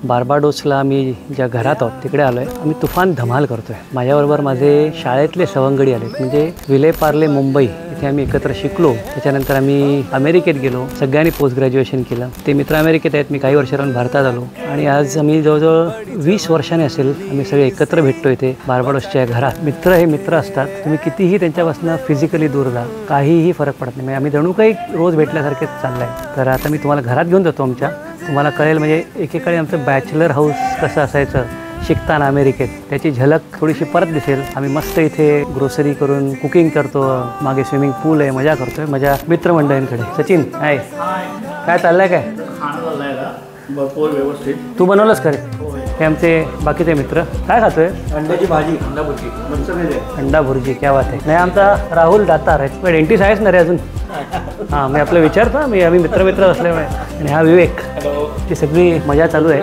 बार्बाडोसला आम्ही ज्या घरात आहोत तिकडे आलो आहे. आम्ही तुफान धमाल करतो आहे. माझ्याबरोबर माझे शाळेतले सवंगडी आले, म्हणजे विले पार्ले मुंबई इथे आम्ही एकत्र शिकलो. त्याच्यानंतर आम्ही अमेरिकेत गेलो, सगळ्यांनी पोस्ट ग्रॅज्युएशन केलं. ते मित्र अमेरिकेत आहेत, मी काही वर्ष राहून भारतात आलो आणि आज आम्ही जवळजवळ 20 वर्षांनी असेल आम्ही सगळे एकत्र भेटतो इथे बार्बाडोसच्या घरात. मित्र हे मित्र असतात, तुम्ही कितीही त्यांच्यापासून फिजिकली दूर जा, काहीही फरक पडत नाही. म्हणजे आम्ही जणू काही रोज भेटल्यासारखेच चाललं आहे. तर आता मी तुम्हाला घरात घेऊन जातो आमच्या, तुम्हाला कळेल. म्हणजे एकेकाळी आमचं बॅचलर हाऊस कसं असायचं शिकताना अमेरिकेत, त्याची झलक थोडीशी परत दिसेल. आम्ही मस्त इथे ग्रोसरी करून कुकिंग करतो, मागे स्विमिंग पूल आहे, मजा करतोय माझ्या मित्रमंडळींकडे. सचिन आहे, काय चाललंय? काय भरपूर व्यवस्थित. तू बनवलंस खरे? हे आमचे बाकीचे मित्र. काय खातोय? अंड्याची भाजी, अंडा भुर्जी. अंडा भुर्जी, क्या बात आहे. नाही, आमचा राहुल दातार आहे. पण डेंटिस्ट आहेच ना रे अजून? हां, मी आपलं विचारतो. आम्ही मित्र असल्यामुळे. आणि हा विवेक. ती सगळी मजा चालू आहे.